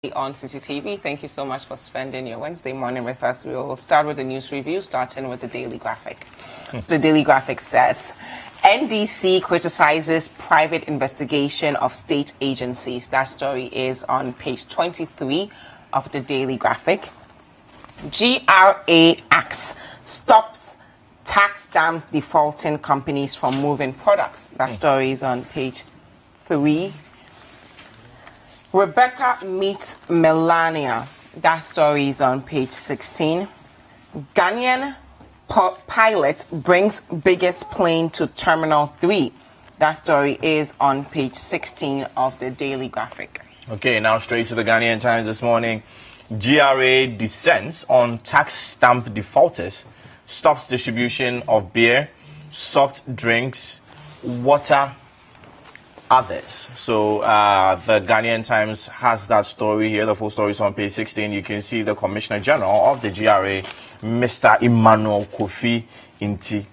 On CCTV. Thank you so much for spending your Wednesday morning with us. We will start with the news review, starting with the Daily Graphic. So the Daily Graphic says, NDC criticizes private investigation of state agencies. That story is on page 23 of the Daily Graphic. GRA acts stops tax stamps defaulting companies from moving products. That story is on page 3. Rebecca meets Melania. That story is on page 16. Ghanaian pilot brings biggest plane to Terminal 3. That story is on page 16 of the Daily Graphic. Okay, now straight to the Ghanaian Times this morning. GRA dissents on tax stamp defaulters, stops distribution of beer, soft drinks, water, others. So the Ghanaian Times has that story here. The full story is on page 16. You can see the Commissioner General of the GRA, Mr. Emmanuel Kofi Inti.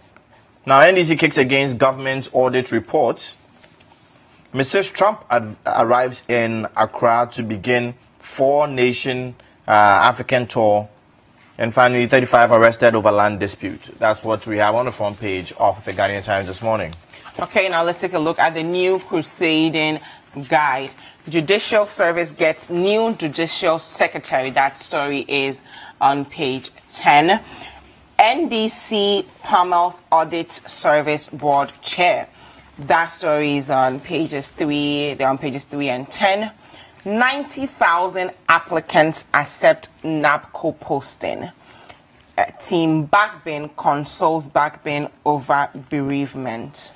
Now, NDC kicks against government audit reports. Mrs. Trump arrives in Accra to begin 4-nation African tour. And finally, 35 arrested over land dispute. That's what we have on the front page of the Ghanaian Times this morning. Okay, now let's take a look at the new crusading guide. Judicial Service gets new judicial secretary. That story is on page 10. NDC pummels Audit Service Board chair. That story is on pages 3. They're on pages 3 and 10. 90,000 applicants accept NABCO posting. Team Backbin consoles Backbin over bereavement.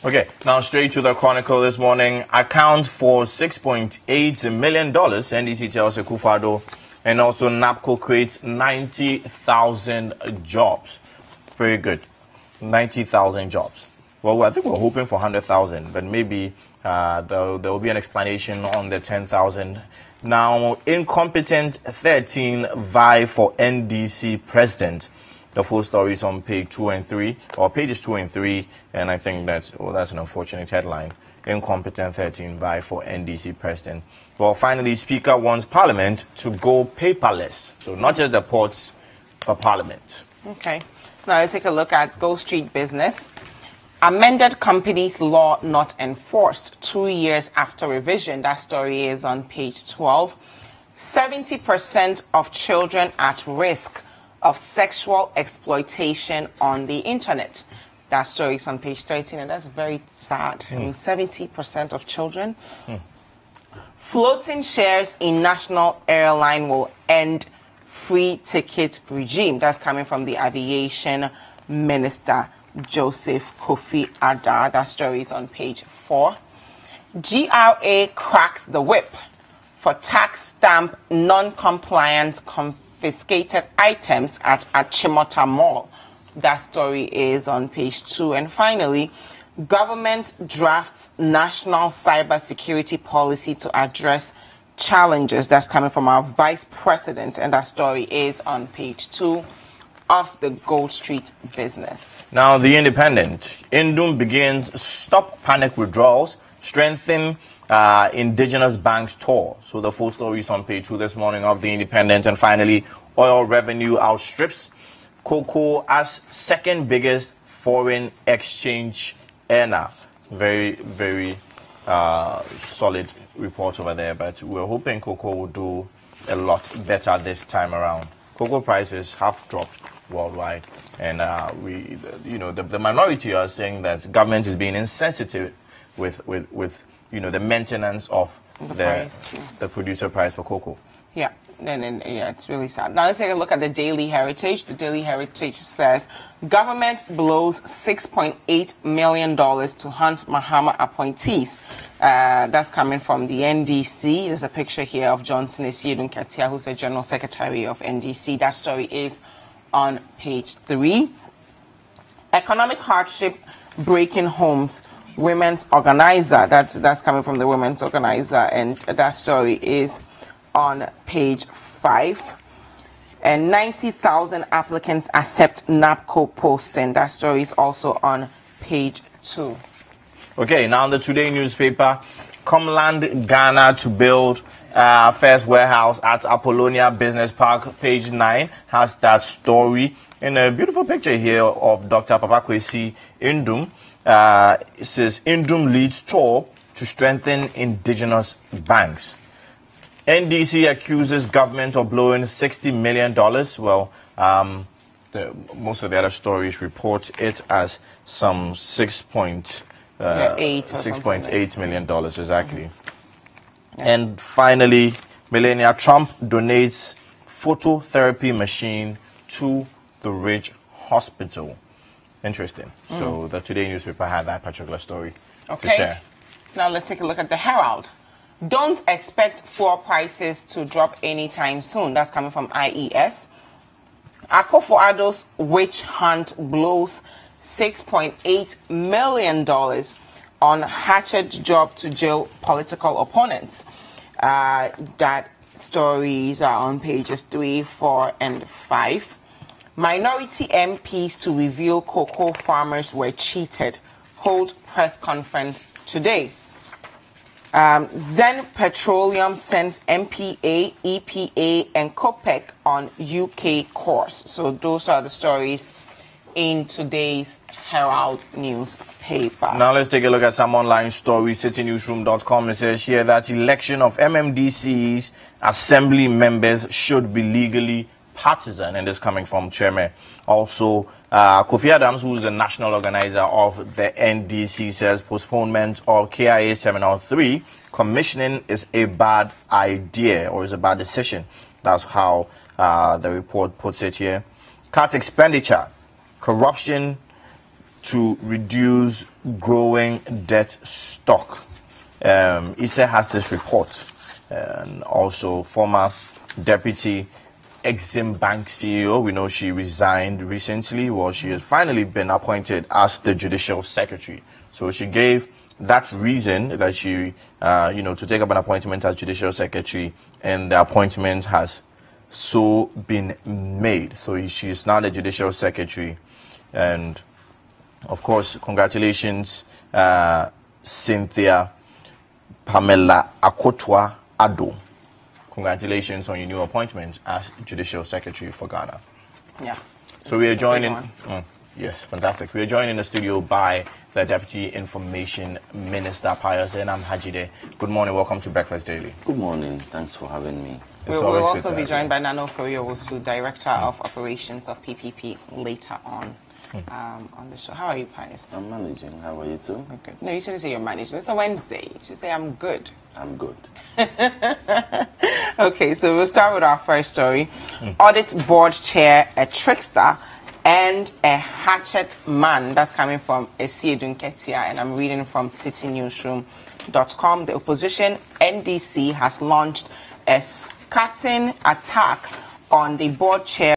Okay, now straight to the Chronicle this morning. Account for $6.8 million, NDC tells Akufo-Addo, and also NABCO creates 90,000 jobs. Very good. 90,000 jobs. Well, I think we're hoping for 100,000, but maybe there will be an explanation on the 10,000. Now, incompetent 13 vie for NDC president. The full story is on page 2 and 3, or pages 2 and 3, and I think that's an unfortunate headline. Incompetent 13 vie for NDC president. Well, finally, Speaker wants Parliament to go paperless. So not just the ports, but Parliament. Okay. Now let's take a look at Go Street Business. Amended Companies Law not enforced 2 years after revision. That story is on page 12. 70% of children at risk of sexual exploitation on the internet. That story is on page 13, and that's very sad. I mean, 70% of children. Floating shares in national airline will end free ticket regime. That's coming from the aviation minister, Joseph Kofi Adar. That story is on page 4. GRA cracks the whip for tax stamp non-compliance confiscated items at Achimota Mall. That story is on page 2. And finally, government drafts national cybersecurity policy to address challenges. That's coming from our vice president, and that story is on page 2 of the Gold Street Business. Now, The Independent. Indum begins Stop Panic Withdrawals, strengthen indigenous banks tour. So the full story is on page 2 this morning of The Independent. And finally, oil revenue outstrips cocoa as second biggest foreign exchange earner. Very, very solid report over there. But we're hoping cocoa will do a lot better this time around. Cocoa prices have dropped worldwide, and the minority are saying that government is being insensitive with the maintenance of the producer price for cocoa. Yeah, yeah, it's really sad. Now let's take a look at the Daily Heritage. The Daily Heritage says government blows $6.8 million to hunt Mahama appointees. That's coming from the NDC. There's a picture here of Johnson Asiedu Nketia, who's the General Secretary of NDC. That story is on page 3. Economic hardship breaking homes. Women's organizer. That's coming from the women's organizer, and that story is on page 5. And 90,000 applicants accept NABCO posting. That story is also on page 2. Okay, now the Today newspaper. Comland Ghana to build First warehouse at Apollonia Business Park, page 9, has that story. And a beautiful picture here of Dr. Papakwesi Indum. It says, Indum leads tour to strengthen indigenous banks. NDC accuses government of blowing $60 million. Well, most of the other stories report it as some $6.8 million exactly. Yeah. And finally, Melania Trump donates phototherapy machine to the Ridge Hospital. Interesting. So the Today newspaper had that particular story to share. Now let's take a look at the Herald. Don't expect fuel prices to drop anytime soon. That's coming from IES. Akufo-Addo's witch hunt blows $6.8 million on hatchet job to jail political opponents. That stories are on pages 3, 4, and 5. Minority MPs to reveal cocoa farmers were cheated. Hold press conference today. Zen Petroleum sends MPA, EPA, and COPEC on UK course. So those are the stories in today's Herald newspaper. Now let's take a look at some online stories. CityNewsroom.com. It says here that election of MMDC's assembly members should be legally partisan, and this coming from Chairman. Also, Kofi Adams, who is the national organizer of the NDC, says postponement of KIA Terminal 3 commissioning is a bad idea or is a bad decision. That's how the report puts it here. Cut expenditure, corruption to reduce growing debt stock. ISA has this report. And also, former deputy Exim Bank CEO, we know she resigned recently. Well, she has finally been appointed as the judicial secretary. So she gave that reason that she, to take up an appointment as judicial secretary, and the appointment has so been made. So she's now the judicial secretary. And of course, congratulations, Cynthia Pamela Akotwa Addo. Congratulations on your new appointment as Judicial Secretary for Ghana. Yeah. So we are joining. Yes, fantastic. We are joined in the studio by the Deputy Information Minister, Pius, and I'm Hadzide. Good morning. Welcome to Breakfast Daily. Good morning. Thanks for having me. We'll also be joined by Nano Foriowosu, Director of Operations of PPP, later on the show. How are you, Pius? I'm managing. How are you too? I'm good. No, you shouldn't say you're managing. It's a Wednesday. You should say I'm good. I'm good. Okay, so we'll start with our first story. Audit board chair, a trickster, and a hatchet man. That's coming from Asiedu, Nketia, and I'm reading from CityNewsroom.com. The opposition, NDC, has launched a scathing attack on the board chair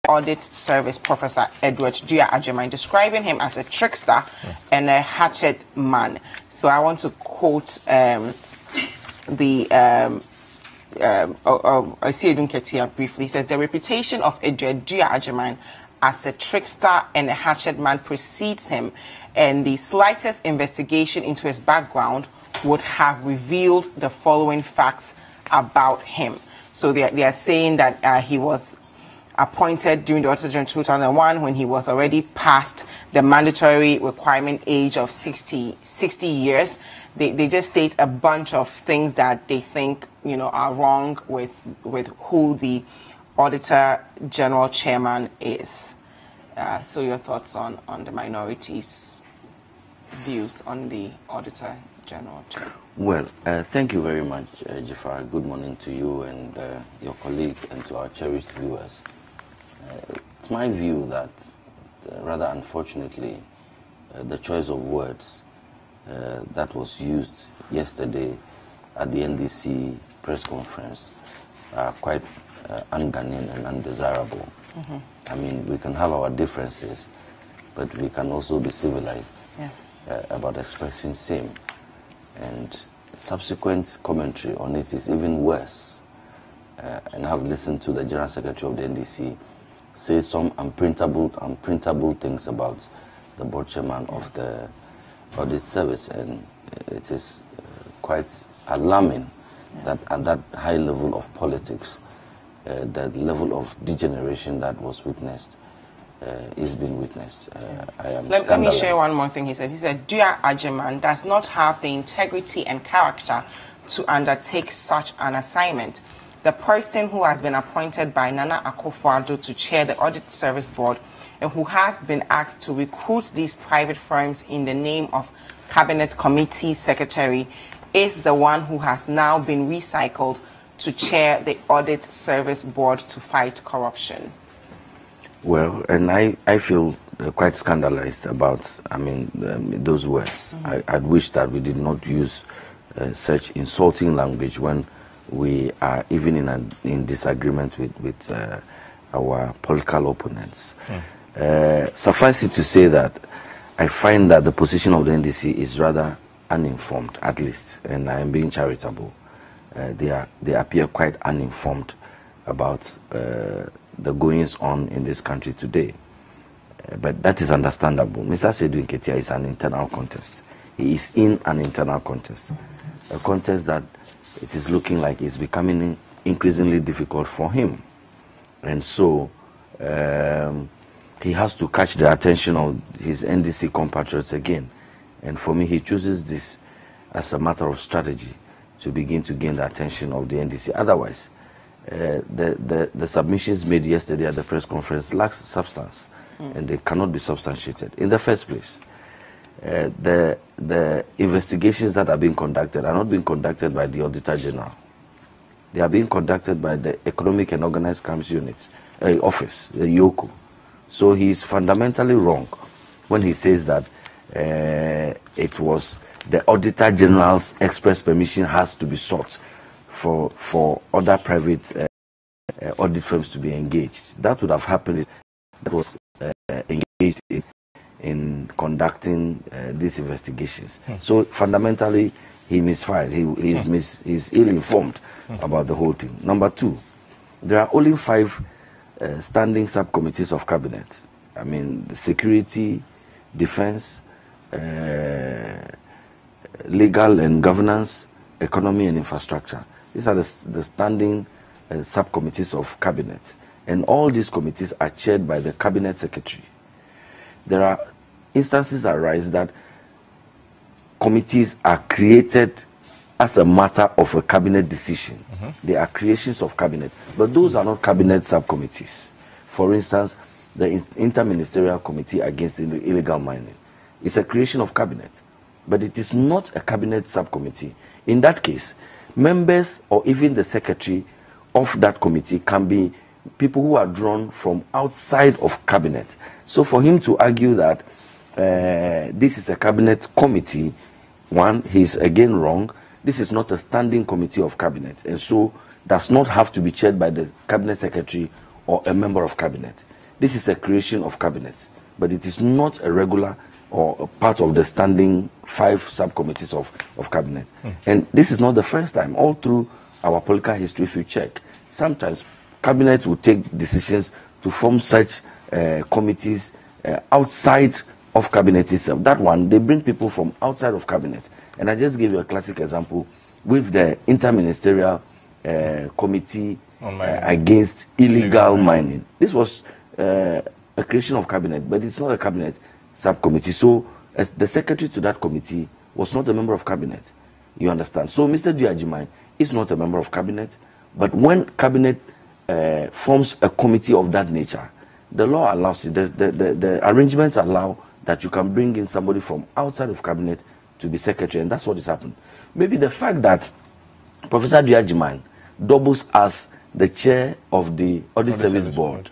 Audit Service, Professor Edward Ajimine, describing him as a trickster and a hatchet man. So I want to quote Asiedu Nketia briefly. He says, the reputation of Edward Ajimine as a trickster and a hatchet man precedes him, and the slightest investigation into his background would have revealed the following facts about him. So they are saying that he was appointed during the Auditor General 2001 when he was already past the mandatory requirement age of 60 years. They just state a bunch of things that they think are wrong with who the Auditor General Chairman is. So your thoughts on the minorities' views on the Auditor General Chairman? Well, thank you very much, Jafar. Good morning to you and your colleague and to our cherished viewers. It's my view that, rather unfortunately, the choice of words that was used yesterday at the NDC press conference are quite un-Ghanaian and undesirable. I mean, we can have our differences, but we can also be civilized about expressing same. And subsequent commentary on it is even worse. And I've listened to the General Secretary of the NDC say some unprintable things about the board chairman of the Audit Service, and it is quite alarming that at that high level of politics, the level of degeneration that was witnessed is being witnessed. I am Let me share one more thing he said. He said, Dua Ajiman does not have the integrity and character to undertake such an assignment. The person who has been appointed by Nana Akufo-Addo to chair the Audit Service Board and who has been asked to recruit these private firms in the name of Cabinet Committee Secretary is the one who has now been recycled to chair the Audit Service Board to fight corruption. Well, and I feel quite scandalized about, those words. I'd wish that we did not use such insulting language when we are even in disagreement with our political opponents. Suffice it to say that I find that the position of the NDC is rather uninformed, at least, and I am being charitable. They appear quite uninformed about the goings on in this country today. But that is understandable. Mr. Asiedu Nketia is an internal contest. He is in an internal contest. A contest that it is looking like it's becoming increasingly difficult for him. And so he has to catch the attention of his NDC compatriots again. And for me, he chooses this as a matter of strategy to begin to gain the attention of the NDC. Otherwise, the submissions made yesterday at the press conference lacks substance, and they cannot be substantiated. In the first place, the investigations that are being conducted are not being conducted by the Auditor General. They are being conducted by the Economic and Organized Crimes Units Office, the IOCO. So he is fundamentally wrong when he says that it was the Auditor General's express permission has to be sought for other private audit firms to be engaged. That would have happened if that was engaged in conducting these investigations. So fundamentally, he misfired. He's ill-informed about the whole thing. Number two, there are only 5 standing subcommittees of cabinet. I mean, security, defense, legal and governance, economy and infrastructure. These are the standing subcommittees of cabinet. And all these committees are chaired by the cabinet secretary. There are instances arise that committees are created as a matter of a cabinet decision. They are creations of cabinet, but those are not cabinet subcommittees. For instance, the Interministerial Committee Against Illegal Mining is a creation of cabinet, but it is not a cabinet subcommittee. In that case, members or even the secretary of that committee can be people who are drawn from outside of cabinet. So for him to argue that this is a cabinet committee, one, he's again wrong. This is not a standing committee of cabinet, and so does not have to be chaired by the cabinet secretary or a member of cabinet. This is a creation of cabinet, but it is not a regular or a part of the standing 5 subcommittees of cabinet. And this is not the first time. All through our political history, if you check, sometimes cabinet will take decisions to form such committees outside of cabinet itself. That one, they bring people from outside of cabinet. And I just gave you a classic example with the Interministerial Committee Against Illegal Mining. This was a creation of cabinet, but it's not a cabinet subcommittee. So as the secretary to that committee was not a member of cabinet. You understand? So Mr. Dua Ajiman is not a member of cabinet, but when cabinet forms a committee of that nature, the law allows it. The arrangements allow that you can bring in somebody from outside of cabinet to be secretary, and that's what has happened. Maybe the fact that Professor Dua Ajiman doubles as the chair of the Audit Service Board,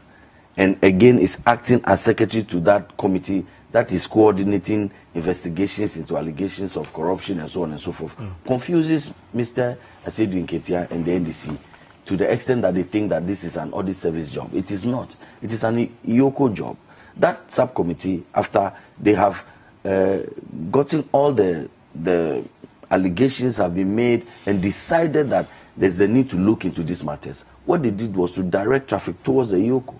and again is acting as secretary to that committee that is coordinating investigations into allegations of corruption and so on and so forth, confuses Mr. Asiedu Nketia and the NDC to the extent that they think that this is an audit service job. It is not. It is an IOCO job. That subcommittee, after they have gotten all the allegations have been made and decided that there's a need to look into these matters, what they did was to direct traffic towards the IOCO.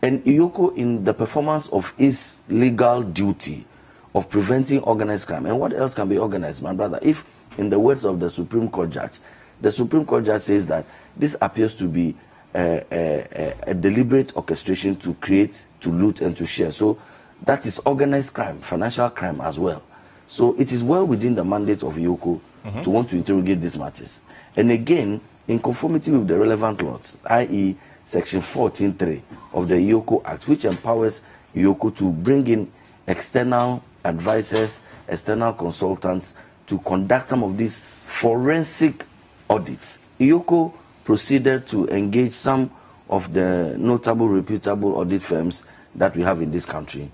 And IOCO, in the performance of its legal duty of preventing organized crime, and what else can be organized, my brother, if, in the words of the Supreme Court judge, the Supreme Court judge says that this appears to be a deliberate orchestration to create, to loot, and to share. So that is organized crime, financial crime as well. So it is well within the mandate of IOCO to want to interrogate these matters. And again, in conformity with the relevant laws, i.e. Section 14.3 of the IOCO Act, which empowers IOCO to bring in external advisors, external consultants to conduct some of these forensic audits. IOCO proceeded to engage some of the notable, reputable audit firms that we have in this country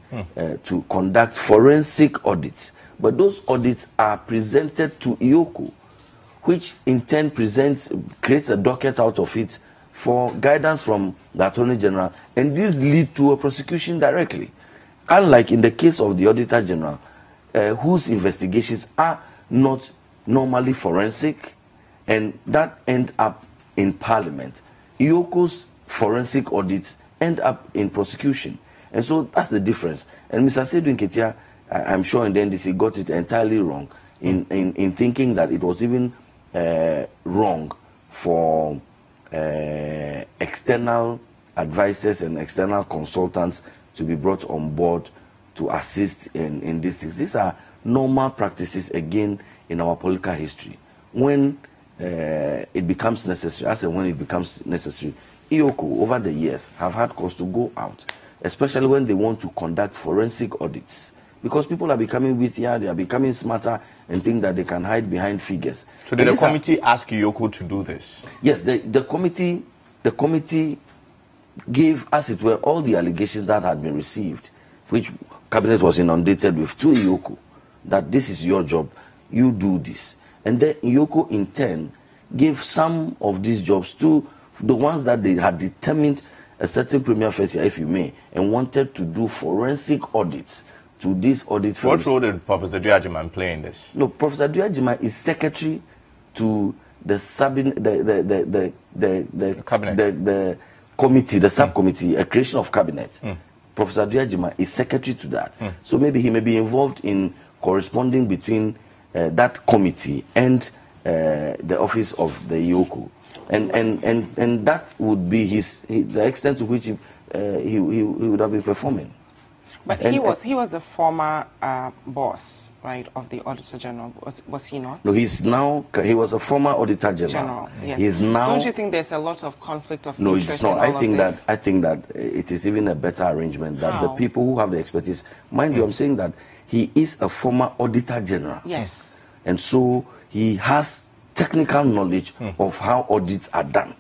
to conduct forensic audits. But those audits are presented to IOCO, which in turn creates a docket out of it for guidance from the Attorney General, and these lead to a prosecution directly. Unlike in the case of the Auditor General, whose investigations are not normally forensic, and that end up in Parliament. IOCO's forensic audits end up in prosecution. And so that's the difference. And Mr. Asiedu Nketia, I'm sure in the NDC got it entirely wrong in thinking that it was even wrong for external advisors and external consultants to be brought on board to assist in these things. These are normal practices, again, in our political history. When it becomes necessary, as and when it becomes necessary, IOCO, over the years, have had cause to go out, especially when they want to conduct forensic audits. Because people are becoming wittier, they are becoming smarter, and think that they can hide behind figures. So did the committee ask IOCO to do this? Yes, the committee gave, as it were, all the allegations that had been received, which Cabinet was inundated with, to IOCO, that this is your job, you do this. And then IOCO in turn gave some of these jobs to the ones that they had determined a certain premier facie, if you may, and wanted to do forensic audits to these audit firms. What role did Professor Duajiman play in this? No, Professor Duajiman is secretary to the cabinet, the committee, the subcommittee, a creation of cabinet. Professor Duajiman is secretary to that. So maybe he may be involved in corresponding between that committee and the office of the IOCO. And that would be the extent to which he would have been performing. But he was the former boss, right, of the Auditor General. Was he not? No, he was a former Auditor General. Yes. He's now. Don't you think there's a lot of conflict of interest? No, it's not. I think that it is even a better arrangement that the people who have the expertise. Mind you, I'm saying that he is a former Auditor General. Yes. And so he has technical knowledge of how audits are done.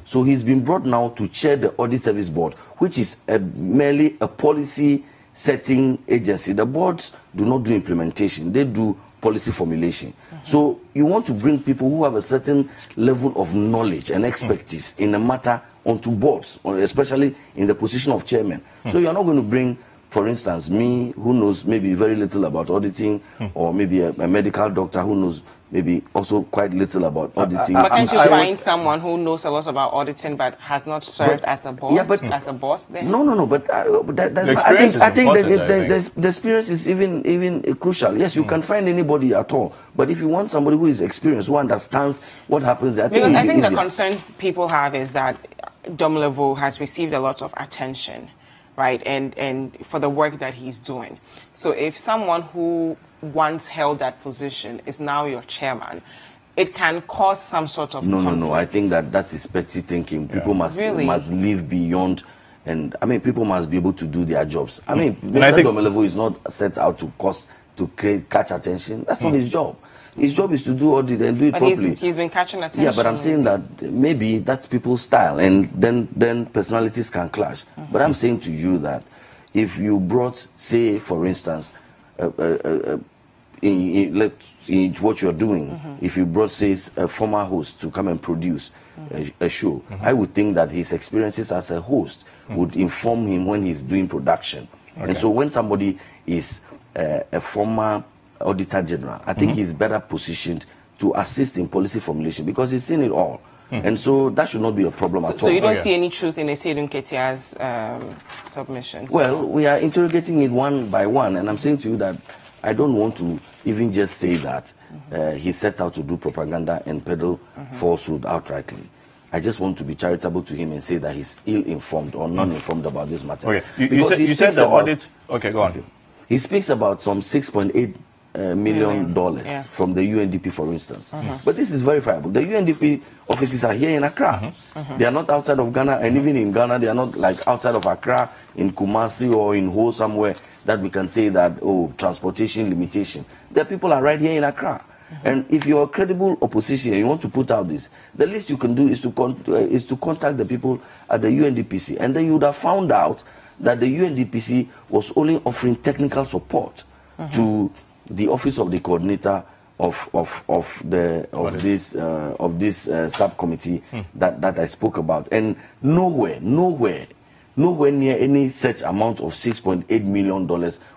So he's been brought now to chair the Audit Service Board, which is merely a policy setting agency. The boards do not do implementation, they do policy formulation. So you want to bring people who have a certain level of knowledge and expertise in a matter onto boards, especially in the position of chairman. So you're not going to bring, for instance, me, who knows maybe very little about auditing, or maybe a medical doctor who knows maybe also quite little about auditing. But can't you find someone who knows a lot about auditing but has not served as a board, as a boss there? No, but I think the experience is even crucial. Yes, you can find anybody at all, but if you want somebody who is experienced, who understands what happens, I think the concerns people have is that Domelevo has received a lot of attention, right, and for the work that he's doing. So if someone who once held that position is now your chairman, it can cause some sort of conflict. No. I think that is petty thinking. People must live beyond, and I mean, people must be able to do their jobs. I mean, Mr. Domelevo is not set out to catch attention. That's not his job. His job is to do audit and do it properly. He's been catching attention. Yeah, but I'm saying that maybe that's people's style, and then personalities can clash. But I'm saying to you that if you brought, say, for instance, in what you're doing, if you brought, say, a former host to come and produce a show, I would think that his experiences as a host would inform him when he's doing production. And so when somebody is a former Auditor General, I think he's better positioned to assist in policy formulation because he's seen it all. And so that should not be a problem at all. So you don't see any truth in Asiedu Nketia's submissions? Well, we are interrogating it one by one, and I'm saying to you that I don't want to even just say that he set out to do propaganda and peddle falsehood outrightly. I just want to be charitable to him and say that he's ill-informed or non-informed about this matter. Okay. You said the audit... Okay, go on. Okay. He speaks about some $6.8 million from the UNDP, for instance. But this is verifiable. The UNDP offices are here in Accra. They are not outside of Ghana, and even in Ghana, they are not like outside of Accra, in Kumasi or in Ho somewhere that we can say that, oh, transportation limitation. The people are right here in Accra. And if you're a credible opposition and you want to put out this, the least you can do is to contact the people at the UNDPC. And then you would have found out that the UNDPC was only offering technical support to the office of the coordinator of this subcommittee that I spoke about, and nowhere near any such amount of $6.8 million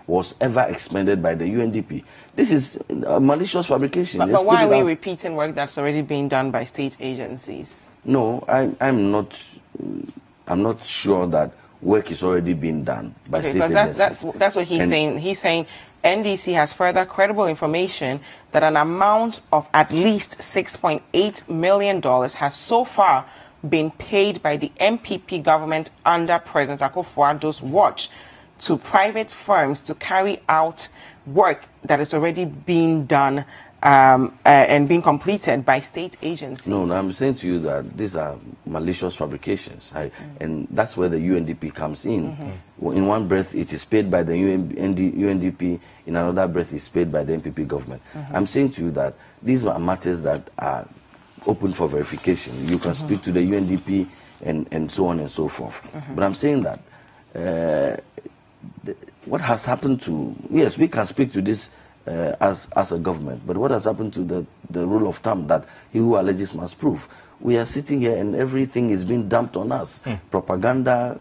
was ever expended by the UNDP. This is malicious fabrication. But why are we repeating work that's already being done by state agencies? No, I'm not sure that work is already being done by state agencies. That's what he's saying. He's saying NDC has further credible information that an amount of at least $6.8 million has so far been paid by the MPP government under President Akufo-Addo's watch to private firms to carry out work that is already being done and being completed by state agencies. No, I'm saying to you that these are malicious fabrications, and that's where the UNDP comes in. In one breath, it is paid by the UNDP. In another breath, it's paid by the MPP government. I'm saying to you that these are matters that are open for verification. You can speak to the UNDP and so on and so forth. But I'm saying that what has happened to... Yes, we can speak to this as a government, but what has happened to the rule of thumb that he who alleges must prove? We are sitting here and everything is being dumped on us. Propaganda,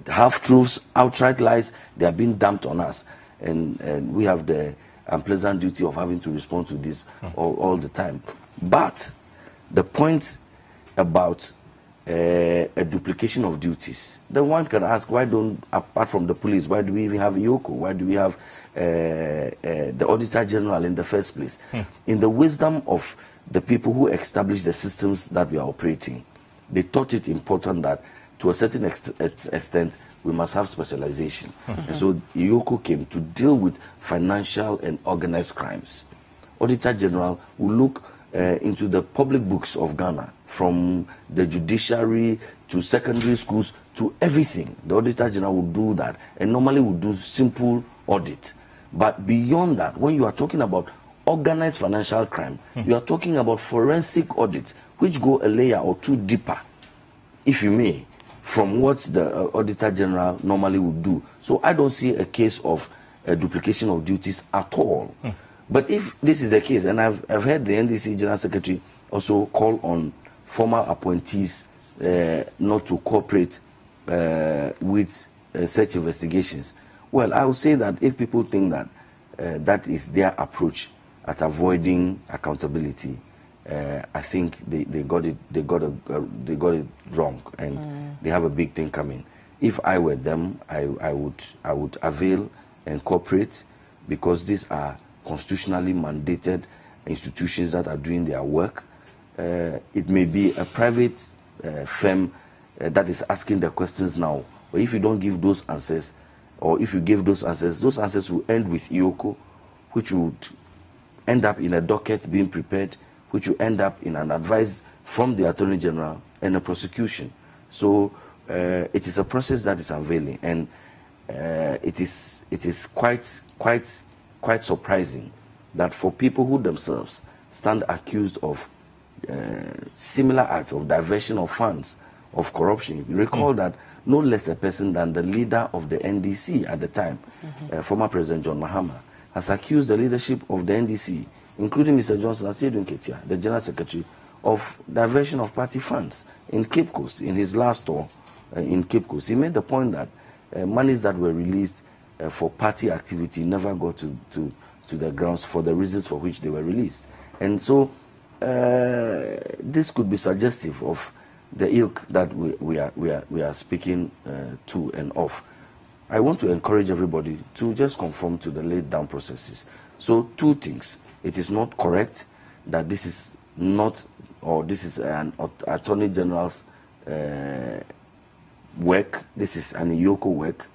half-truths, outright lies, they are being dumped on us. And we have the unpleasant duty of having to respond to this all the time. But the point about a duplication of duties, then one can ask, why don't, apart from the police, why do we even have IOCO? Why do we have the Auditor General in the first place? In the wisdom of the people who established the systems that we are operating, they thought it important that to a certain extent we must have specialization. And so IOCO came to deal with financial and organized crimes. Auditor General will look into the public books of Ghana, from the judiciary to secondary schools to everything. The Auditor General will do that, and normally will do simple audit. But beyond that, when you are talking about organized financial crime, you are talking about forensic audits, which go a layer or two deeper, if you may, from what the Auditor General normally would do. So I don't see a case of a duplication of duties at all. But if this is the case, and I've heard the NDC General Secretary also call on former appointees not to cooperate with such investigations. Well, I would say that if people think that that is their approach at avoiding accountability, I think they got it wrong, and they have a big thing coming. If I were them, I would avail and cooperate, because these are constitutionally mandated institutions that are doing their work. It may be a private firm that is asking the questions now, but if you don't give those answers, or if you give those answers will end with IOCO, which would end up in a docket being prepared, which will end up in an advice from the Attorney General and a prosecution. So it is a process that is unveiling, and it is quite surprising that for people who themselves stand accused of similar acts of diversion of funds, of corruption. You recall that no less a person than the leader of the NDC at the time, former President John Mahama, has accused the leadership of the NDC, including Mr. Johnson Asiedu Nketia, the General Secretary, of diversion of party funds in Cape Coast, in his last tour in Cape Coast. He made the point that monies that were released for party activity never got to the grounds for the reasons for which they were released. And so this could be suggestive of the ilk that we are speaking to and of. I want to encourage everybody to just conform to the laid down processes. So 2 things. It is not correct that this is not, or this is an Attorney General's work. This is an IOCO work.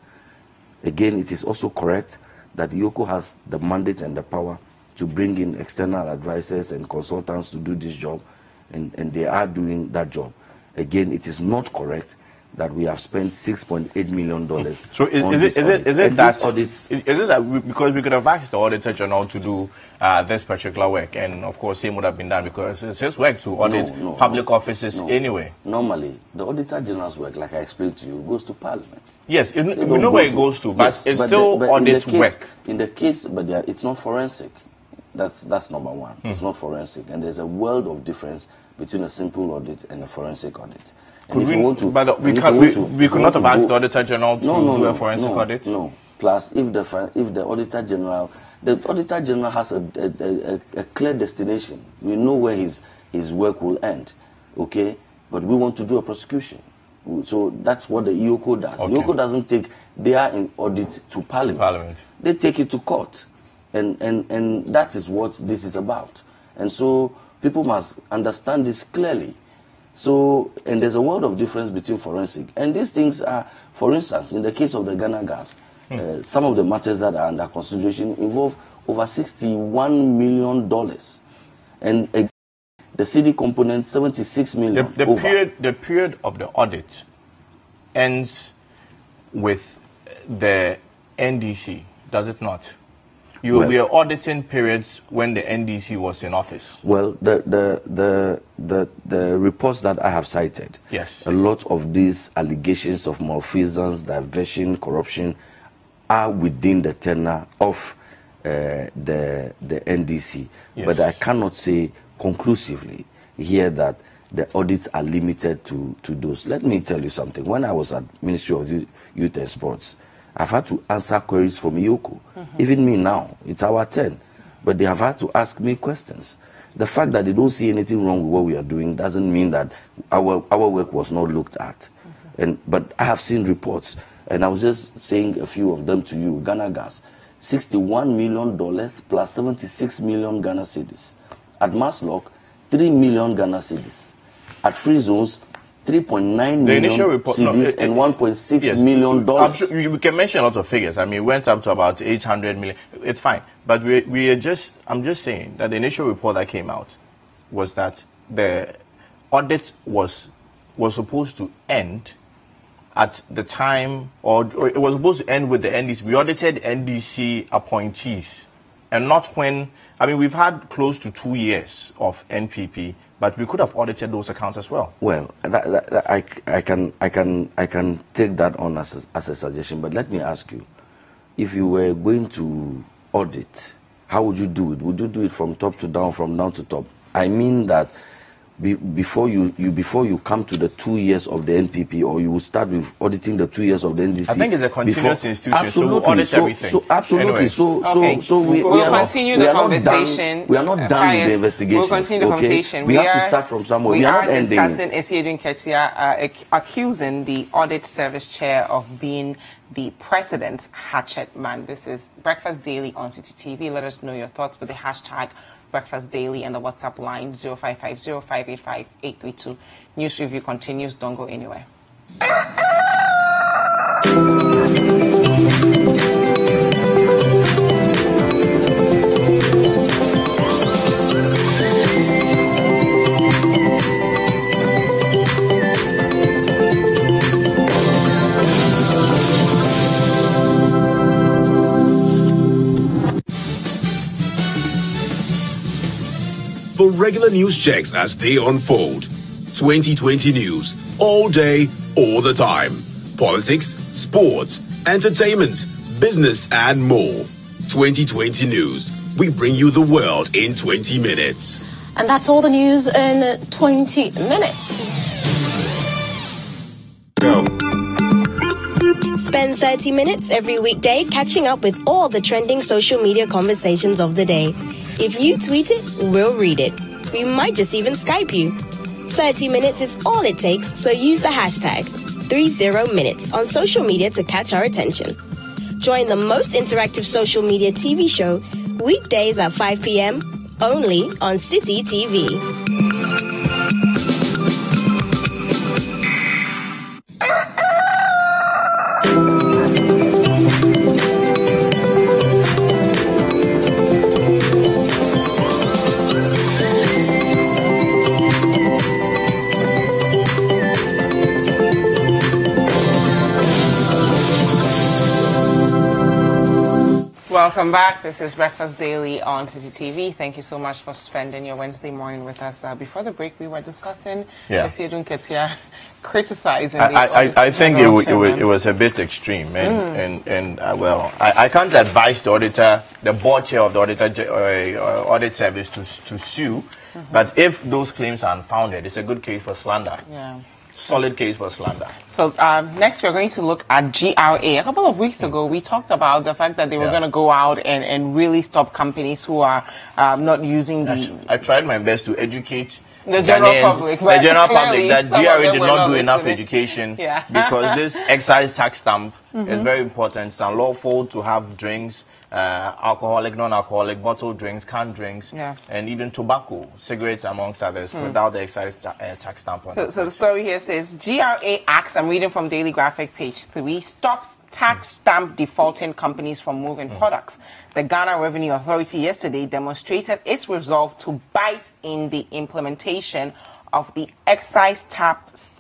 Again, it is also correct that IOCO has the mandate and the power to bring in external advisors and consultants to do this job, and they are doing that job. Again, it is not correct that we have spent $6.8 million. So is it that because we could have asked the Auditor General to do this particular work, and of course same would have been done because it's his work to audit public offices anyway. Normally, the Auditor General's work, like I explained to you, goes to Parliament. Yes, we know where it goes to, but yes, it's still audit work. In the case, but it's not forensic. That's number one. It's not forensic, and there's a world of difference between a simple audit and a forensic audit. We could not have asked the Auditor General to do a forensic audit? No. Plus, if the Auditor General has a clear destination, we know where his work will end, okay? But we want to do a prosecution. So that's what the IOCO does. Okay. IOCO doesn't take their audit to Parliament. They take it to court. And that is what this is about. And so people must understand this clearly. So, and there's a world of difference between forensic. And these things are, for instance, in the case of the Ghana gas, some of the matters that are under consideration involve over $61 million. And the CD component, $76 million. The period of the audit ends with the NDC, does it not? We are auditing periods when the NDC was in office. Well, the reports that I have cited, yes, a lot of these allegations of malfeasance, diversion, corruption are within the tenure of the NDC. Yes. But I cannot say conclusively here that the audits are limited to those. Let me tell you something. When I was at Ministry of Youth and Sports, I've had to answer queries from IOCO. Even me now, it's our turn. But they have had to ask me questions. The fact that they don't see anything wrong with what we are doing doesn't mean that our work was not looked at. But I have seen reports, and I was just saying a few of them to you. Ghana Gas, $61 million plus 76 million Ghana cedis. At Maslock, 3 million Ghana cedis. At Free Zones, 3.9 million cedis and $1.6 million. I'm sure we can mention a lot of figures. I mean, it went up to about 800 million. It's fine. But I'm just saying that the initial report that came out was that the audit was supposed to end at the time, or it was supposed to end with the NDC. We audited NDC appointees, and not when, I mean, we've had close to 2 years of NPP, but we could have audited those accounts as well. Well, I can take that on as a suggestion, but let me ask you, if you were going to audit, how would you do it? Would you do it from top to down, from down to top? I mean that before you come to the 2 years of the NPP, or you will start with auditing the 2 years of the NDC. I think it's a continuous institution, absolutely, so we'll audit everything. So absolutely, anyway. So we are continue the conversation. We are not done with the investigation. We'll continue the conversation. We have to start from somewhere. We are not ending it. discussing Asiedu Nketia accusing the Audit Service Chair of being the President's hatchet man. This is Breakfast Daily on City TV. Let us know your thoughts with the hashtag Breakfast Daily and the WhatsApp line 0550585832. News review continues. Don't go anywhere. For regular news checks as they unfold. 2020 news, all day, all the time. Politics, sports, entertainment, business, and more. 2020 news. We bring you the world in 20 minutes. And that's all the news in 20 minutes. Go. Spend 30 minutes every weekday catching up with all the trending social media conversations of the day. If you tweet it, we'll read it. We might just even Skype you. 30 minutes is all it takes, so use the hashtag 30minutes on social media to catch our attention. Join the most interactive social media TV show weekdays at 5 p.m. only on City TV. Welcome back. This is Breakfast Daily on CCTV. Thank you so much for spending your Wednesday morning with us. Before the break, we were discussing Asiedu Nketia criticizing I think it was a bit extreme. And well, I can't advise the auditor, the board chair of the audit service to sue. But if those claims are unfounded, it's a good case for slander. Yeah. Solid case for slander. So next we're going to look at GRA. A couple of weeks ago, we talked about the fact that they were going to go out and really stop companies who are not using the... I tried my best to educate the general public. The general public that GRA did not do enough education because this excise tax stamp is very important. It's unlawful to have drinks, alcoholic, non-alcoholic, bottled drinks, canned drinks, and even tobacco, cigarettes, amongst others, without the excise tax stamp on it. So the story here says, GRA acts, I'm reading from Daily Graphic, page 3, stops tax stamp defaulting companies from moving products. The Ghana Revenue Authority yesterday demonstrated its resolve to bite in the implementation of the Excise Tax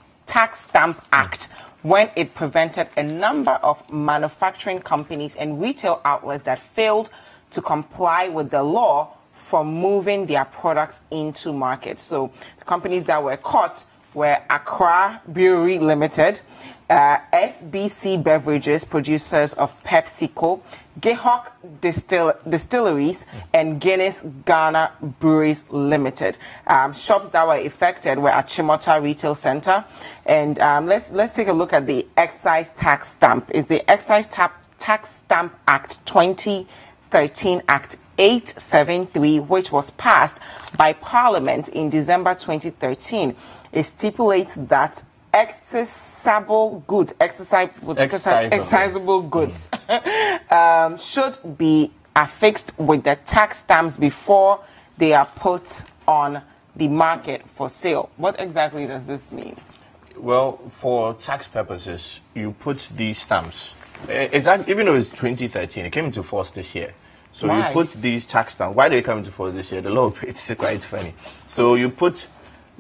Stamp Act when it prevented a number of manufacturing companies and retail outlets that failed to comply with the law from moving their products into markets. So the companies that were caught were Accra Brewery Limited, SBC Beverages, producers of PepsiCo, Gehok Distilleries, and Guinness Ghana Breweries Limited. Shops that were affected were at Chimota Retail Center. And let's take a look at the Excise Tax Stamp. It's the Excise Tax Stamp Act 2013 Act 873, which was passed by Parliament in December 2013. It stipulates that excisable goods should be affixed with the tax stamps before they are put on the market for sale. What exactly does this mean? Well, for tax purposes, you put these stamps. Even though it's 2013, it came into force this year. So you put these tax stamps. Why did it come into force this year? The law, it's quite funny. So you put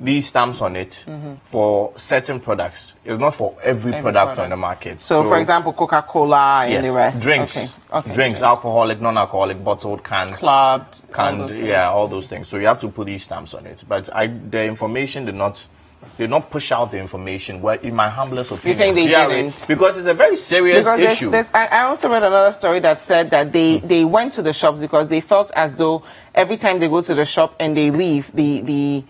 these stamps on it for certain products. It's not for every product on the market. So for example, Coca-Cola and the rest. Drinks. Drinks, alcoholic, non-alcoholic, bottled, canned. Club. Canned, all those things. So you have to put these stamps on it. But the information did not push out the information. Well, in my humblest opinion, you think they didn't? Because it's a very serious issue. I also read another story that said that they went to the shops because they felt as though every time they go to the shop and they leave, the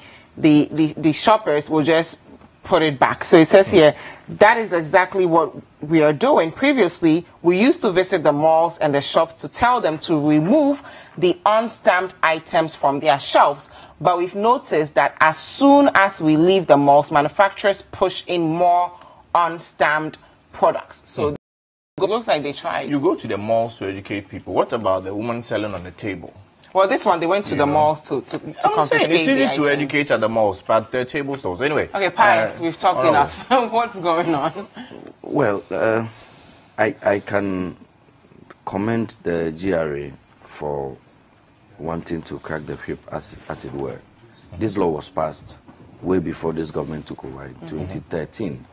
shoppers will just put it back. So it says here, that is exactly what we are doing. Previously, we used to visit the malls and the shops to tell them to remove the unstamped items from their shelves. But we've noticed that as soon as we leave the malls, manufacturers push in more unstamped products. So it looks like they tried. You go to the malls to educate people. What about the woman selling on the table? Well, this one, they went to the malls to confiscate it's easy the to educate at the malls, but the table stores. Anyway. Okay, Pius, we've talked enough. What's going on? Well, I can commend the GRA for wanting to crack the whip, as it were. This law was passed way before this government took over in 2013,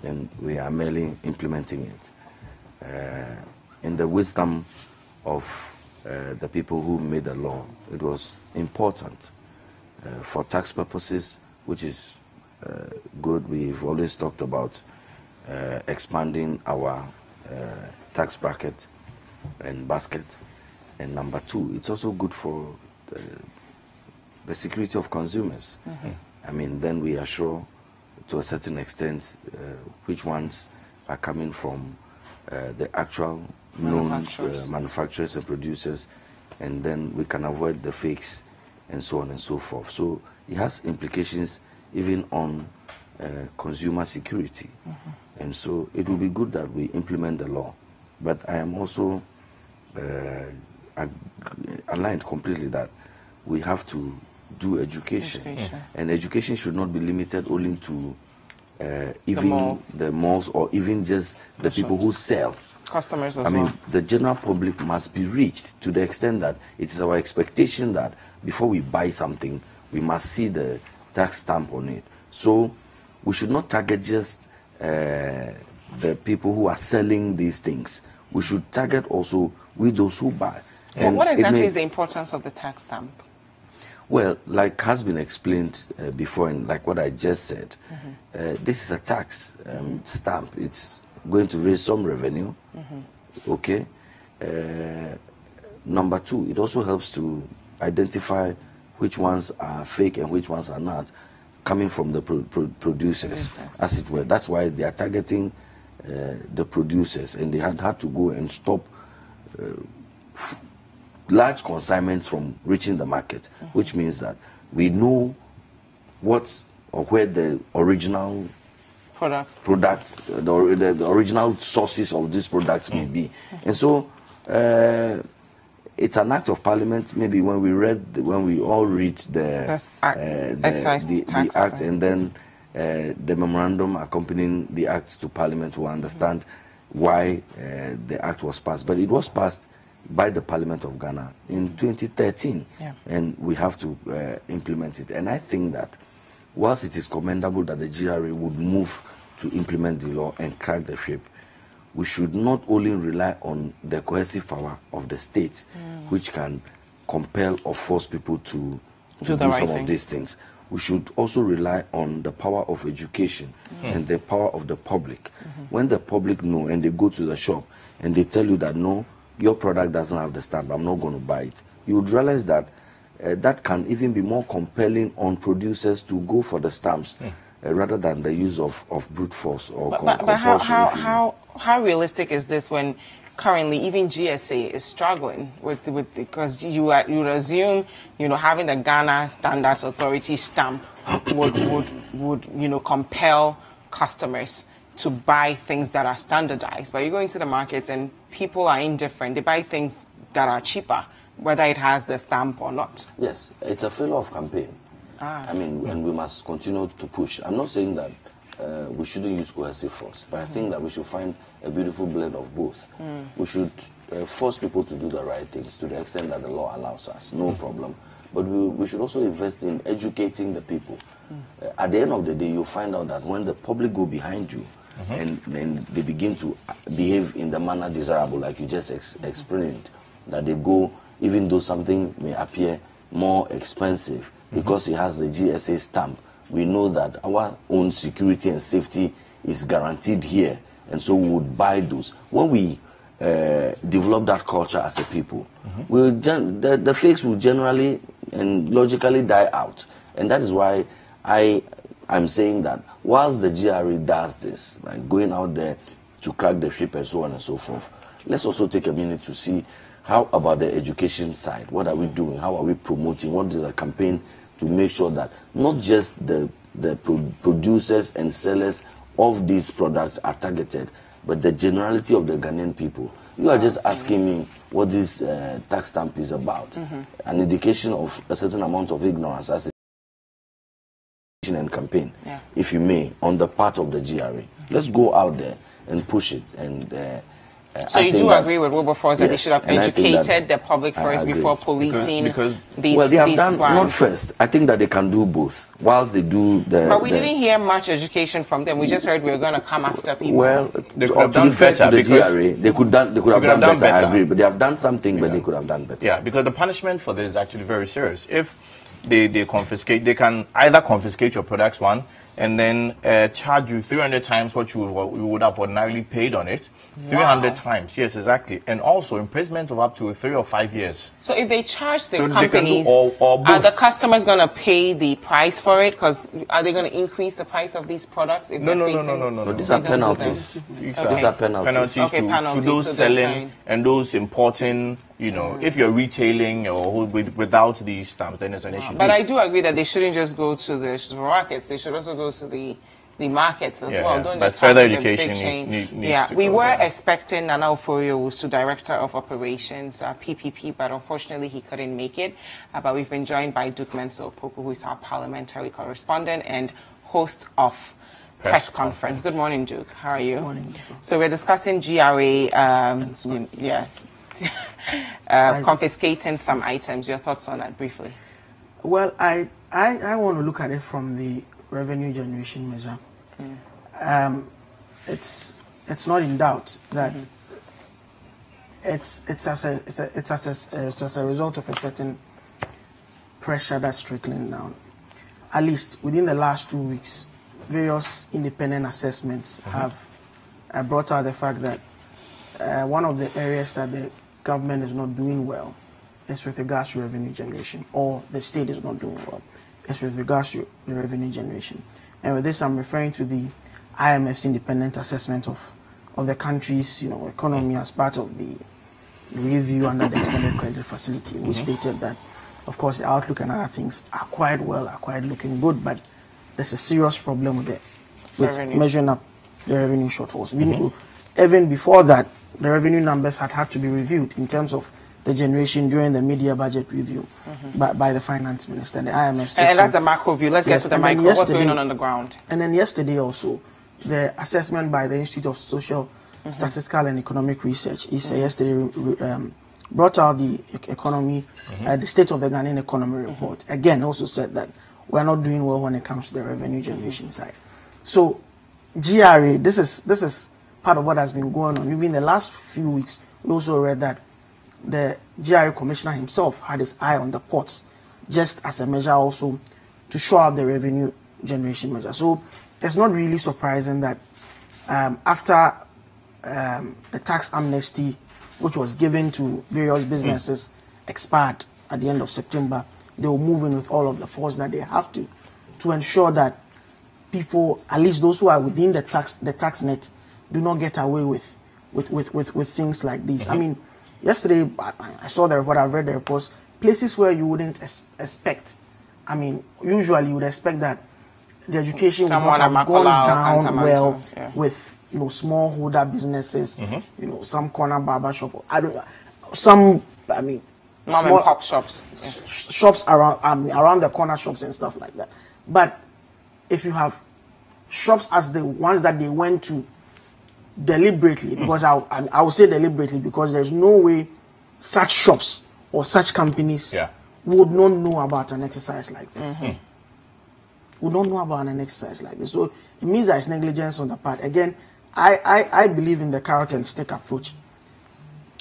and we are merely implementing it. In the wisdom of the people who made the law, it was important for tax purposes, which is good. We've always talked about expanding our tax bracket and basket. And number two, it's also good for the security of consumers. I mean, then we are sure to a certain extent which ones are coming from the actual known manufacturers and producers, and then we can avoid the fakes and so on and so forth. So it has implications even on consumer security. And so it will be good that we implement the law. but I am also aligned completely that we have to do education. And education should not be limited only to even the malls or even just the people who sell. Customers as I well. mean, the general public must be reached to the extent that it is our expectation that before we buy something, we must see the tax stamp on it. So we should not target just the people who are selling these things. We should target also with those who buy. And what exactly is the importance of the tax stamp? Well, like has been explained before, and like what I just said, this is a tax stamp. It's going to raise some revenue. Okay. Number two, it also helps to identify which ones are fake and which ones are not, coming from the producers, as it were. That's why they are targeting the producers, and they had to go and stop large consignments from reaching the market, which means that we know what or where the original products, the original sources of these products may be. And so it's an act of parliament. Maybe when we all read the act and then the memorandum accompanying the act to parliament, will understand why the act was passed. But it was passed by the Parliament of Ghana in 2013, and we have to implement it. And I think that whilst it is commendable that the GRA would move to implement the law and crack the whip, we should not only rely on the coercive power of the state, which can compel or force people to do some of these things. We should also rely on the power of education and the power of the public. When the public know and they go to the shop and they tell you that no, your product doesn't have the stamp, I'm not going to buy it, you would realize that that can even be more compelling on producers to go for the stamps rather than the use of brute force or compulsion. How realistic is this when currently even GSA is struggling with because you would assume, you know, having the Ghana Standards Authority stamp would compel customers to buy things that are standardized. But you go into the markets and people are indifferent. They buy things that are cheaper, whether it has the stamp or not. Yes, it's a failure of campaign. I mean, and we must continue to push. I'm not saying that we shouldn't use coercive force, but I think that we should find a beautiful blend of both. We should force people to do the right things to the extent that the law allows us, no problem. But we should also invest in educating the people. At the end of the day, you'll find out that when the public go behind you, and they begin to behave in the manner desirable, like you just explained, that they go, even though something may appear more expensive, because it has the GSA stamp, we know that our own security and safety is guaranteed here, and so we would buy those. When we develop that culture as a people, the fakes will generally and logically die out. And that is why I'm saying that whilst the GRA does this, like going out there to crack the whip and so on and so forth, let's also take a minute to see how about the education side. What are we doing? How are we promoting? What is a campaign to make sure that not just the producers and sellers of these products are targeted, but the generality of the Ghanaian people? You are just asking me what this tax stamp is about. An indication of a certain amount of ignorance as and campaign, if you may, on the part of the GRA. Let's go out there and push it. And so you do agree with Wilberforce that they should have educated the public first before policing these? Well, they have done not first. I think that they can do both. Whilst they do the. But we didn't hear much education from them. We just heard we were going to come after people. Well, they could have done better. To the GRA, they could have done better. I agree, but they have done something, but they could have done better. Yeah, because the punishment for this is actually very serious. If they confiscate, they can either confiscate your products, one, and then charge you 300 times what you would have ordinarily paid on it. 300 times, yes, exactly. And also imprisonment of up to 3 or 5 years. So if they charge the companies, are the customers going to pay the price for it? Because are they going to increase the price of these products? If No. These are penalties. These are penalties. Penalties to those selling and those importing. You know, if you're retailing or without these stamps, then it's an issue. But I do agree that they shouldn't just go to the markets. They should also go to the the markets as Yeah, well. yeah. Don't But just further target the big education chain. needs Yeah, to we go were down. expecting Nana Oforio to Director of Operations, PPP, but unfortunately he couldn't make it. But we've been joined by Duke Mensah Opoku, who is our parliamentary correspondent and host of Press Conference. Good morning, Duke. How are you? Good morning. So we're discussing GRA, yes, confiscating some items. Your thoughts on that briefly? Well, I want to look at it from the revenue generation measure. It's not in doubt that it's as a result of a certain pressure that's trickling down. At least within the last 2 weeks, various independent assessments have brought out the fact that one of the areas that the government is not doing well is with regards to revenue generation, or the state is not doing well is with regards to the revenue generation. And with this, I'm referring to the IMF's independent assessment of the country's economy as part of the review under the extended credit facility, which stated that, of course, the outlook and other things are quite looking good, but there's a serious problem with measuring up the revenue shortfalls. Even before that, the revenue numbers had to be reviewed in terms of the generation during the mid-year budget review by the finance minister, the IMF. And that's the macro view. Let's get to the micro. What's going on the ground? And then yesterday also, the assessment by the Institute of Social, Statistical and Economic Research yesterday brought out the economy, the state of the Ghanaian economy report. Again, also said that we're not doing well when it comes to the revenue generation side. So, GRA, this is part of what has been going on. Even in the last few weeks, we also read that the GRA commissioner himself had his eye on the ports, just as a measure also to show up the revenue generation measure. So it's not really surprising that after the tax amnesty, which was given to various businesses, expired at the end of September, they will move in with all of the force that they have to ensure that people, at least those who are within the tax net, do not get away with things like this. I mean, yesterday I saw the report, I've read the reports, places where you wouldn't expect. I mean, usually you would expect that the education would not have gone down well with smallholder businesses, some corner barber shop. Mom and pop shops. Shops around the corner shops and stuff like that. But if you have shops as the ones that they went to deliberately, because I will say deliberately, because there's no way such shops or such companies would not know about an exercise like this. Would not know about an exercise like this. So it means there's negligence on the part. Again, I believe in the carrot and stick approach.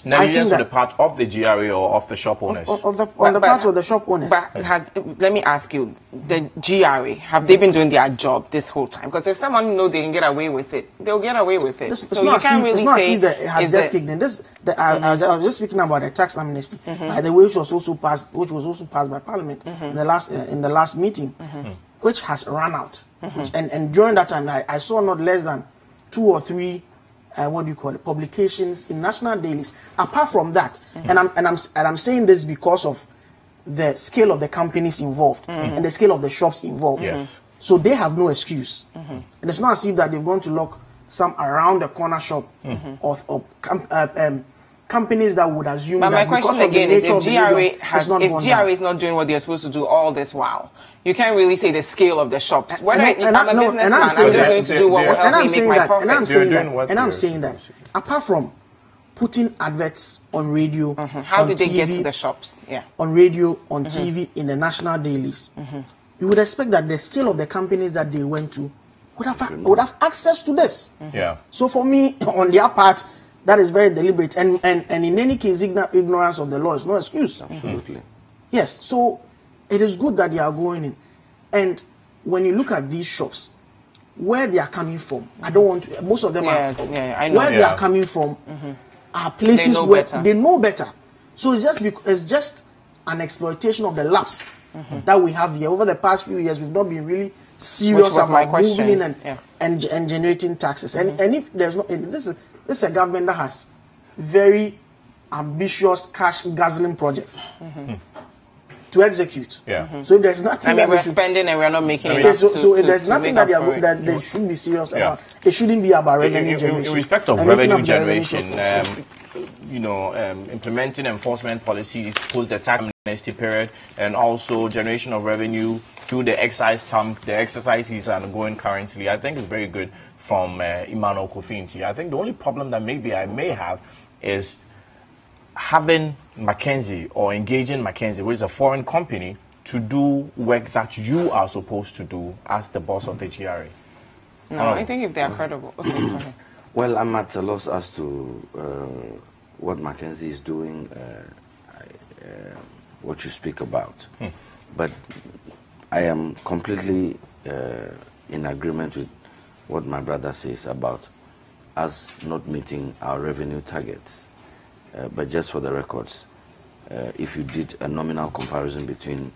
Negligence on the part of the GRA or of the shop owners? On the part of the shop owners. But let me ask you, the GRA, have they been doing their job this whole time? Because if someone knows they can get away with it, they'll get away with it. So you can't really say that it has just kicked in. I was just speaking about the tax amnesty, by the way, which was also passed by Parliament in the last meeting, which has run out. And during that time, I saw not less than 2 or 3 publications in national dailies. Apart from that, and I'm saying this because of the scale of the companies involved and the scale of the shops involved. So they have no excuse. And it's not as if that they've gone to lock some around the corner shop or companies that would assume but that my because question of the again is, nature of the medium, if GRA is not doing what they're supposed to do all this while, you can't really say the scale of the shops. When I'm a businessman, I'm just going to do what will help me make my profit. And I'm saying that, apart from putting adverts on radio, how did they get to the shops? On radio, on TV, in the national dailies, you would expect that the scale of the companies that they went to would have access to this. So for me, on their part, that is very deliberate. And in any case, ignorance of the law is no excuse. Absolutely. Yes. So it is good that they are going in. And when you look at these shops, where they are coming from, I don't want to, most of them are from, I know. where they are coming from are places where they know better. So it's just an exploitation of the lapse that we have here. Over the past few years, we've not been really serious about moving in and generating taxes. And if there's no, this is a government that has very ambitious cash guzzling projects. to execute. Yeah. So there's nothing. I mean, we're spending and we're not making it. So there's nothing that they should be serious about. It shouldn't be about revenue generation. In respect of revenue generation, implementing enforcement policies post the tax amnesty period, and also generation of revenue through the exercises are going currently, I think is very good from Emmanuel Kofi. I think the only problem that maybe I may have is having Mackenzie or engaging Mackenzie, which is a foreign company, to do work that you are supposed to do as the boss of the GRA. No, I think if they are credible. Okay, go ahead. Well, I'm at a loss as to what Mackenzie is doing, what you speak about. But I am completely in agreement with what my brother says about us not meeting our revenue targets. But just for the records, if you did a nominal comparison between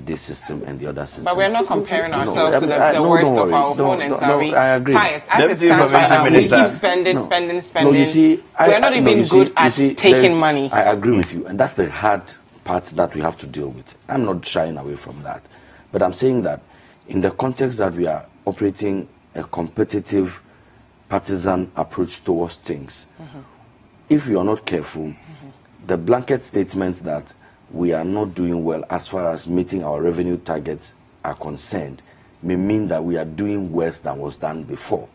this system and the other system. But we're not comparing ourselves to the worst of our opponents, are we? I agree. Pius, as it stands right now, we keep spending. No, you see, we're not even good at taking money. I agree with you, and that's the hard part that we have to deal with. I'm not shying away from that. But I'm saying that in the context that we are operating a competitive, partisan approach towards things, if you are not careful, the blanket statement that we are not doing well as far as meeting our revenue targets are concerned may mean that we are doing worse than was done before.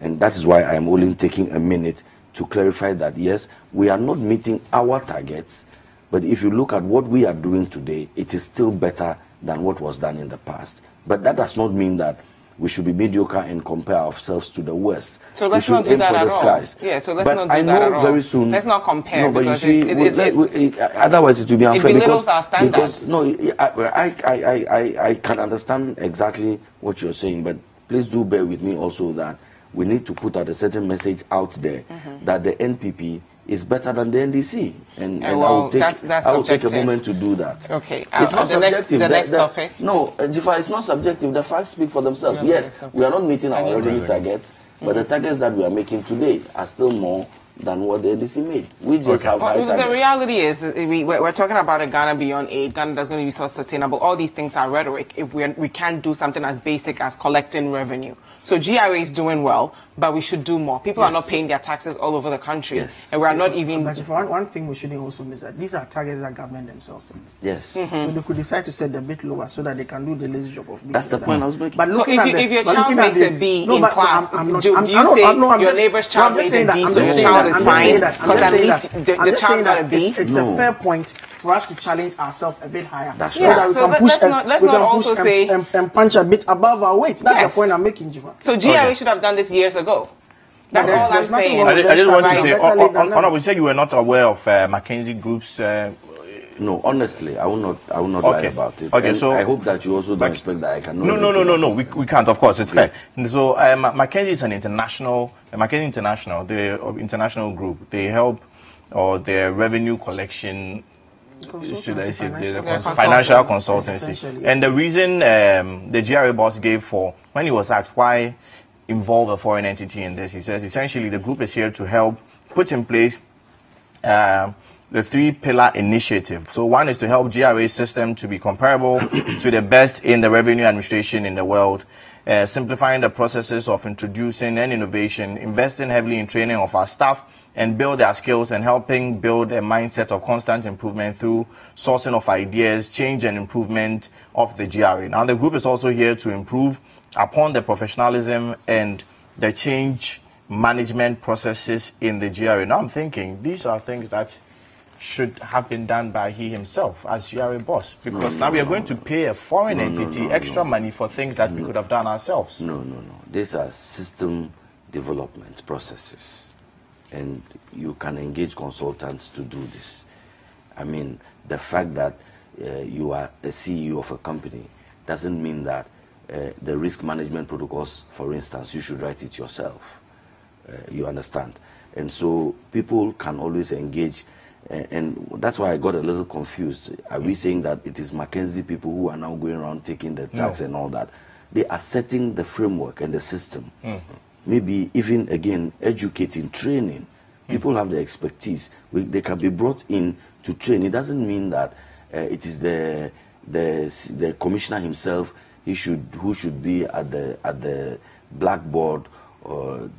And that is why I am only taking a minute to clarify that, yes, we are not meeting our targets, but if you look at what we are doing today, it is still better than what was done in the past. But that does not mean that we should be mediocre and compare ourselves to the worst. So let's not do that at all. Yeah, so let's not do that at all. I know very soon. Let's not compare. No, but you see, otherwise it will be unfair. It belittles our standards. Because, no, I can understand exactly what you're saying, but please do bear with me also that we need to put out a certain message out there that the NPP is better than the NDC, and I will take a moment to do that. Okay, it's not subjective. The next topic. No, Jifa, it's not subjective. The facts speak for themselves. Yes, we are not meeting our revenue targets, but the targets that we are making today are still more than what the NDC made. We just have high targets. The reality is, we're talking about a Ghana beyond aid. Ghana that's going to be self-sustainable. All these things are rhetoric if we can't do something as basic as collecting revenue. So GRA is doing well, but we should do more. People are not paying their taxes all over the country. Yes. And we are not even... But one thing we shouldn't also miss that these are targets that government themselves set. Yes. So they could decide to set them a bit lower so that they can do the lazy job of... That's the point I was making. But so if your child makes a B in class, do you say your neighbor's child made a D, so your child is fine? Because at least the child got a B? It's a fair point for us to challenge ourselves a bit higher. That's right. So let's not also say... And punch a bit above our weight. That's the point I'm making, Jifa. So GRA should have done this years ago. That's all I'm saying. I just want to say, we said you were not aware of Mackenzie Group's... No, honestly, I will not lie about it. Okay, and so I hope that you also don't expect that I can... No, we can't, of course, it's fair. So Mackenzie is an international... Mackenzie International, the international group, they help, or their revenue collection... Should I say financial consultancy? And the reason the GRA boss gave for, when he was asked why involve a foreign entity in this, he says essentially the group is here to help put in place the 3-pillar initiative. So one is to help GRA's system to be comparable to the best in the revenue administration in the world, simplifying the processes of introducing and innovation, investing heavily in training of our staff and build their skills, and helping build a mindset of constant improvement through sourcing of ideas, change and improvement of the GRA. Now, the group is also here to improve upon the professionalism and the change management processes in the GRA. Now, I'm thinking these are things that should have been done by he himself as GRA boss, because now we are going to pay a foreign entity extra money for things that we could have done ourselves. No. These are system development processes, and you can engage consultants to do this. I mean, the fact that you are a CEO of a company doesn't mean that the risk management protocols, for instance, you should write it yourself. You understand? And so people can always engage, and that's why I got a little confused. Are we saying that it is Mackenzie people who are now going around taking the tax and all that? They are setting the framework and the system. Maybe even, again, educating, training. People have the expertise. They can be brought in to train. It doesn't mean that it is the commissioner himself who should be at the blackboard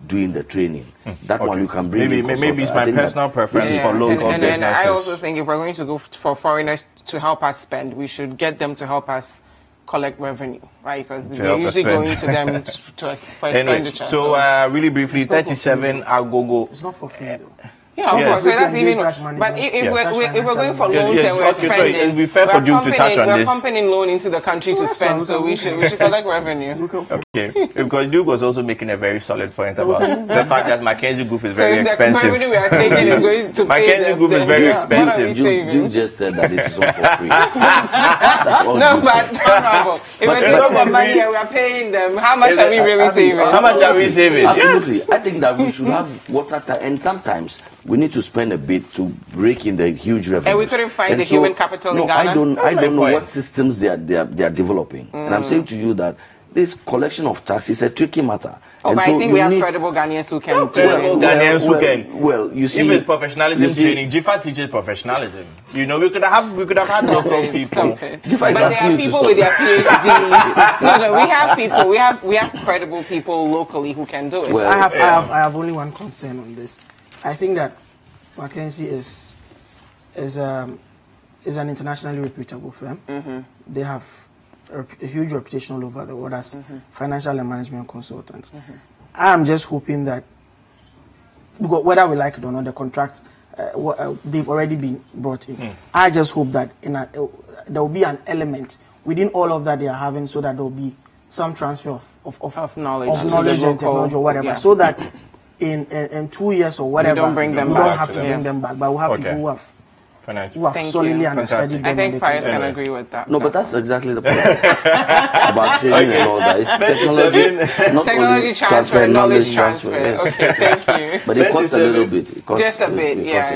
doing the training. That one you can bring. Maybe it's my personal preference for local businesses. And I also think if we're going to go for foreigners to help us spend, we should get them to help us collect revenue, right? Because we're usually going to them for expenditure. Anyway, so really briefly, 37 Agogo. It's not for free though. Yeah, of course. So that's even. But if we're going for loans and we're spending, it would be fair for Duke to touch on this. We're pumping in loan into the country to spend, so we should collect revenue. Okay, because Duke was also making a very solid point about the fact that Mackenzie Group is very expensive. The revenue we are taking is going to pay Mackenzie Group is very expensive. Duke just said that it is all for free. That's all. No, but if we're taking the money and we are paying them, how much are we really saving? How much are we saving? Absolutely. I think that we should have water and sometimes we need to spend a bit to break in the huge revenue. And we couldn't find the human capital in Ghana? I don't know what systems they are developing. And I'm saying to you that this collection of tax is a tricky matter. But I think we have credible Ghanaians who can do it. Well, you see, if it's professionalism training, Jifa teaches professionalism. You know, we could have had local people. But there are people with their PhDs. No, we have people. We have credible people locally who can do it. Well, I have only one concern on this. I think that Mackenzie is an internationally reputable firm. They have a huge reputation all over the world as financial and management consultants. I'm just hoping that, because whether we like it or not, the contract they've already been brought in. I just hope that there will be an element within all of that they are having, so that there will be some transfer of knowledge and technology or whatever, so that in 2 years or whatever, we don't have to bring them back, but we'll have people who have solidly understood them. I think Pius can agree with that. No, but that's exactly the point about training and all that. It's technology transfer, knowledge transfer. Yes. Okay, thank you. But it costs a little bit. Just a bit, yeah.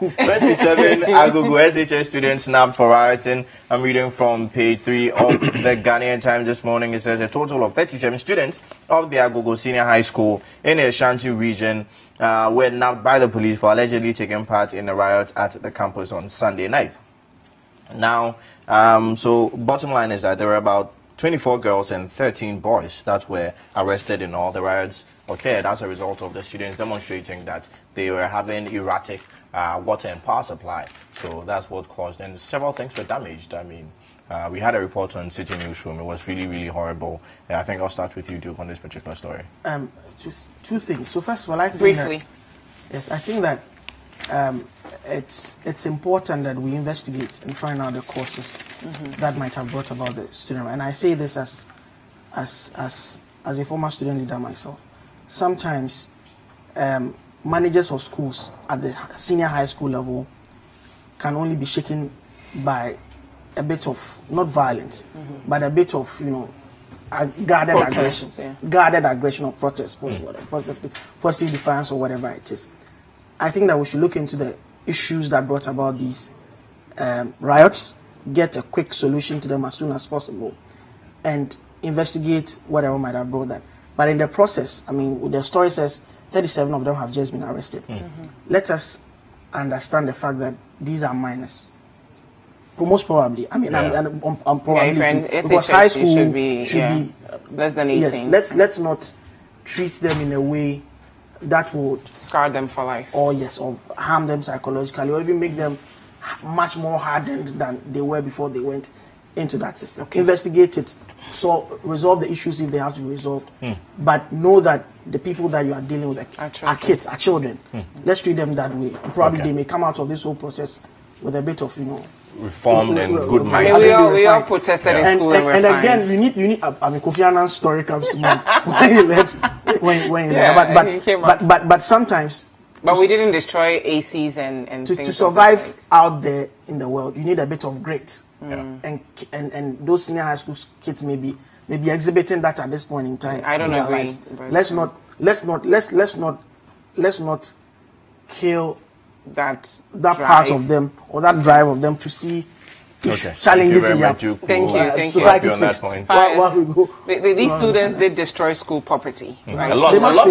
27 Agogo SHS students nabbed for rioting. I'm reading from page 3 of the Ghanaian Times this morning. It says a total of 37 students of the Agogo Senior High School in the Ashanti region were nabbed by the police for allegedly taking part in a riot at the campus on Sunday night. Now, so bottom line is that there were about 24 girls and 13 boys that were arrested in all. The riots occurred as a result of the students demonstrating that they were having erratic water and power supply. So that's what caused, and several things were damaged. I mean, we had a report on City Newsroom. It was really, really horrible. I think I'll start with you, Duke, on this particular story. Two things. So first of all, I think briefly. I think that it's important that we investigate and find out the causes that might have brought about the student. And I say this as a former student leader myself. Sometimes managers of schools at the senior high school level can only be shaken by a bit of, not violence, but a bit of, guarded aggression or protest, positive defiance or whatever it is. I think that we should look into the issues that brought about these riots, get a quick solution to them as soon as possible, and investigate whatever might have brought that. But in the process, I mean, the story says 37 of them have just been arrested. Let us understand the fact that these are minors. Most probably, I mean, I'm probably because high school should be less than 18. Yes, let's not treat them in a way that would scar them for life, or harm them psychologically, or even make them much more hardened than they were before they went into that system. Investigate it, so resolve the issues if they have to be resolved, but know that the people that you are dealing with are kids, are children. Let's treat them that way, and probably they may come out of this whole process with a bit of reformed and good mind. I mean, we all protested in school and again, you need. I mean, Kofi Annan's story comes to mind but sometimes. But we didn't destroy ACs and things to survive out there in the world. You need a bit of grit, and those senior high school kids may be exhibiting that at this point in time. I don't agree. Let's not kill that part of them, or that drive of them to see challenges in their society's face. These students did destroy school property. Right? They must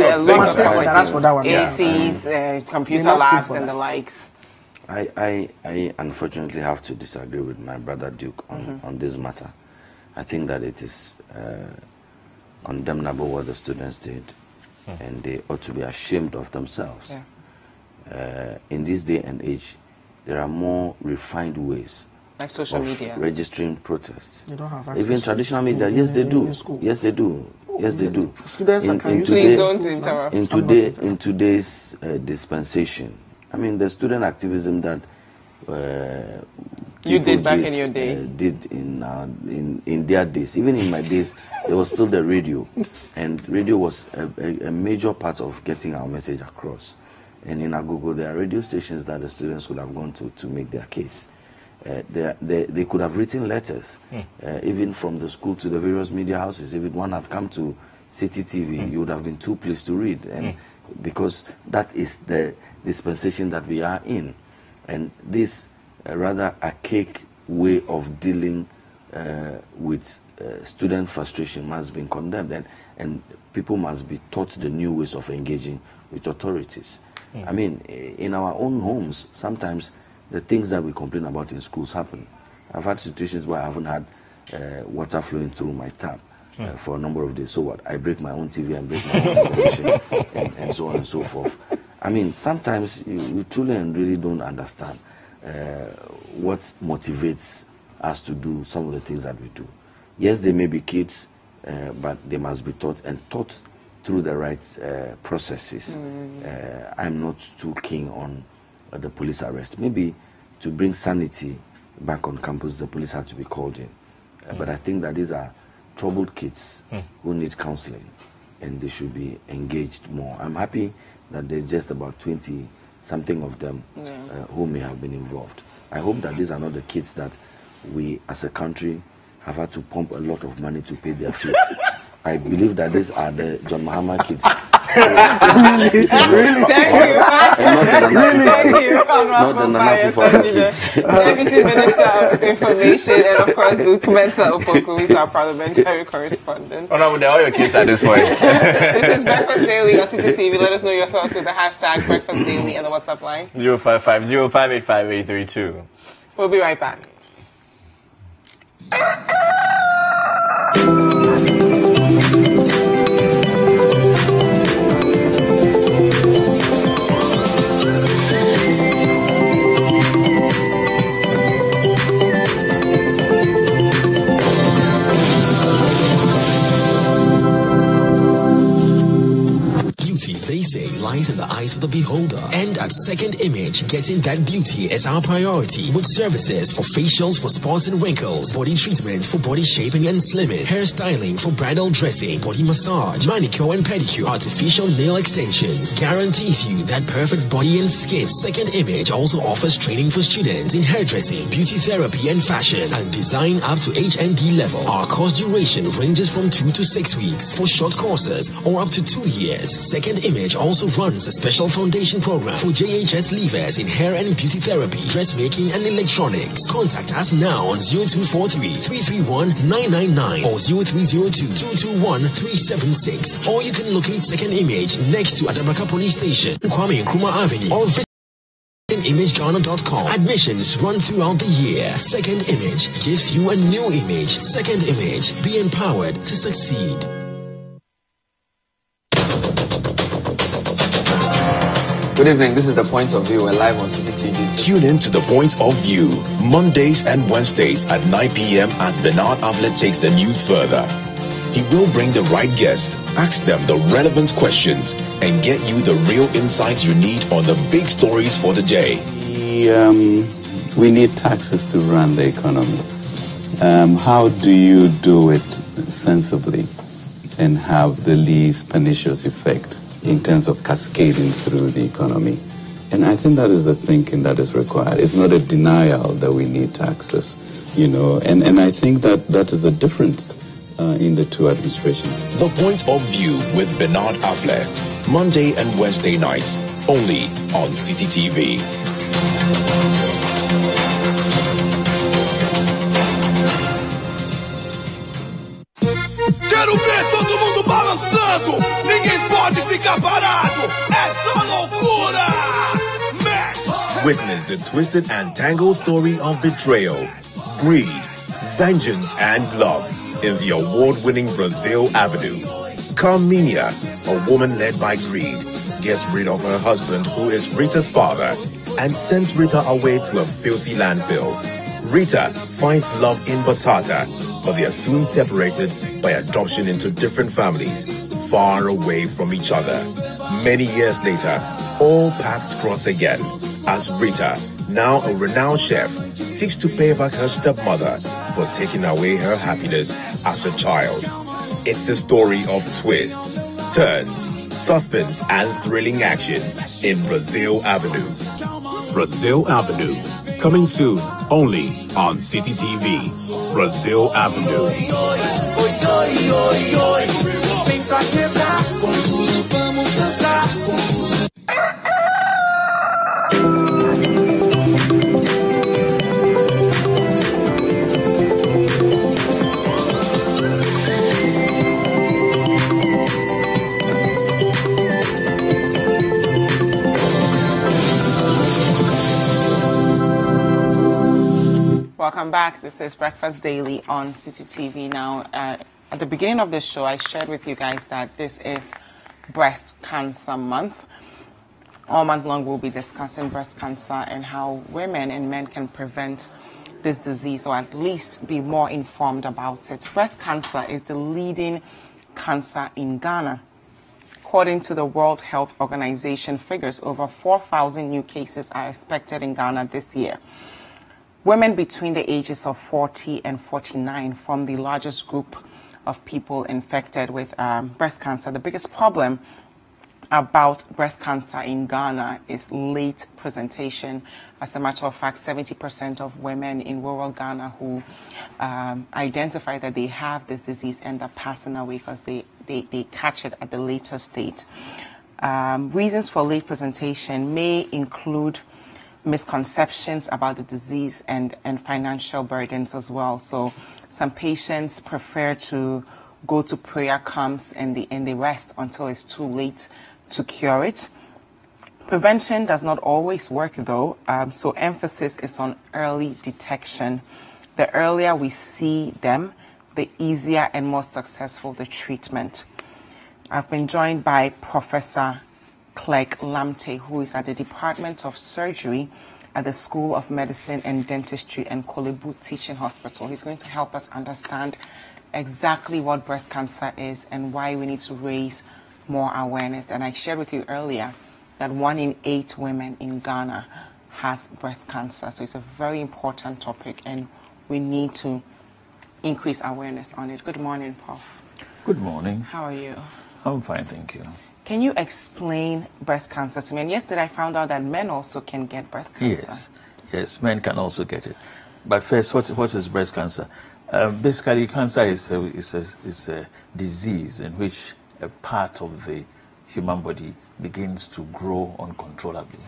pay for that one. ACs, computer labs, and the likes. I unfortunately have to disagree with my brother Duke on this matter. I think that it is condemnable what the students did, and they ought to be ashamed of themselves. In this day and age, there are more refined ways like social media registering protests. You don't have access. Even traditional media, yes they do. Yes they do. Yes they do. Students in today's dispensation, I mean, the student activism that you did back in your day, did in their days. Even in my days, there was still the radio, and radio was a major part of getting our message across. And in Agogo, there are radio stations that the students could have gone to make their case. They could have written letters, even from the school to the various media houses. If one had come to City TV, you would have been too pleased to read, and because that is the dispensation that we are in. And this rather archaic way of dealing with student frustration must be condemned, and people must be taught the new ways of engaging with authorities. I mean, in our own homes, sometimes the things that we complain about in schools happen. I've had situations where I haven't had water flowing through my tap for a number of days. So what? I break my own TV and break my own connection, and so on and so forth. I mean, sometimes you truly and really don't understand what motivates us to do some of the things that we do. Yes, they may be kids, but they must be taught, and taught through the right processes. I'm not too keen on the police arrest. Maybe to bring sanity back on campus, the police have to be called in. But I think that these are troubled kids who need counseling, and they should be engaged more. I'm happy that there's just about 20-something of them who may have been involved. I hope that these are not the kids that we, as a country, have had to pump a lot of money to pay their fees. I believe that these are the John Mahama kids. Really? Thank you. Not the Nana Kufa kids. Deputy Minister of Information and, of course, Mensah Opoku, who is our parliamentary correspondent. Oh no, they're all your kids at this point. This is Breakfast Daily on CCTV. Let us know your thoughts with the hashtag Breakfast Daily and the WhatsApp line 0550585832. We'll be right back. They say lies in the eyes of the beholder, and at Second Image, getting that beauty is our priority, with services for facials for spots and wrinkles, body treatment for body shaping and slimming, hairstyling for bridal dressing, body massage, manicure and pedicure, artificial nail extensions, guarantees you that perfect body and skin. Second Image also offers training for students in hairdressing, beauty therapy and fashion, and design up to HND level. Our course duration ranges from 2 to 6 weeks for short courses, or up to 2 years. Second Image also runs a special foundation program for JHS leavers in hair and beauty therapy, dressmaking and electronics. Contact us now on 0243-331-999 or 0302-221-376. Or you can locate Second Image next to Adabraka Police Station, Kwame Nkrumah Avenue, or visit imageghana.com. Admissions run throughout the year. Second Image gives you a new image. Second Image. Be empowered to succeed. Good evening, this is The Point of View. We're live on CCTV. Tune in to The Point of View, Mondays and Wednesdays at 9 p.m. as Bernard Avlet takes the news further. He will bring the right guests, ask them the relevant questions, and get you the real insights you need on the big stories for the day. We need taxes to run the economy. How do you do it sensibly and have the least pernicious effect in terms of cascading through the economy? And I think that is the thinking that is required. It's not a denial that we need taxes, you know, and I think that is the difference in the two administrations. The Point of View with Bernard Avlet, Monday and Wednesday nights, only on CCTV. Quero ver todo mundo balançando, ninguém pode ficar parado, é só loucura! Mexe! Witness the twisted and tangled story of betrayal, greed, vengeance, and love in the award-winning Brazil Avenue. Carminia, a woman led by greed, gets rid of her husband, who is Rita's father, and sends Rita away to a filthy landfill. Rita finds love in Batata, but they are soon separated by adoption into different families, far away from each other. Many years later, all paths cross again, as Rita, now a renowned chef, seeks to pay back her stepmother for taking away her happiness as a child. It's a story of twists, turns, suspense, and thrilling action in Brazil Avenue. Brazil Avenue, coming soon only on City TV. Brazil Avenue. Welcome back. This is Breakfast Daily on City TV. Now, at the beginning of this show, I shared with you guys that this is Breast Cancer Month. All month long, we'll be discussing breast cancer and how women and men can prevent this disease, or at least be more informed about it. Breast cancer is the leading cancer in Ghana. According to the World Health Organization figures, over 4,000 new cases are expected in Ghana this year. Women between the ages of 40 and 49 form the largest group of people infected with breast cancer. The biggest problem about breast cancer in Ghana is late presentation. As a matter of fact, 70% of women in rural Ghana who identify that they have this disease end up passing away because they catch it at the later stage. Reasons for late presentation may include misconceptions about the disease and financial burdens as well. So some patients prefer to go to prayer camps and they rest until it's too late to cure it. Prevention does not always work though, so emphasis is on early detection. The earlier we see them, the easier and more successful the treatment. I've been joined by Professor Clegg Lamte, who is at the Department of Surgery at the School of Medicine and Dentistry and Kolebu Teaching Hospital. He's going to help us understand exactly what breast cancer is and why we need to raise more awareness. And I shared with you earlier that 1 in 8 women in Ghana has breast cancer. So it's a very important topic and we need to increase awareness on it. Good morning, Prof. Good morning. How are you? I'm fine, thank you. Can you explain breast cancer to me? And yesterday I found out that men also can get breast cancer. Yes, men can also get it. But first, what is breast cancer? Basically, cancer is a disease in which a part of the human body begins to grow uncontrollably.